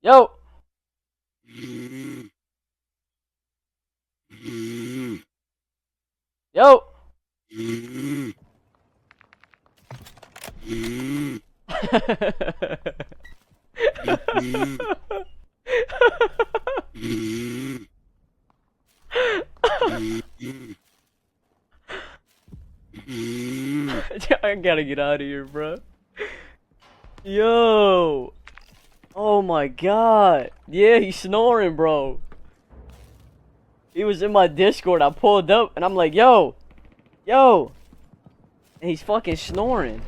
Yo. Yo. I gotta get out of here, bro. Yo. Oh my god. Yeah, he's snoring, bro. He was in my Discord. I pulled up and I'm like, yo. Yo. And he's fucking snoring.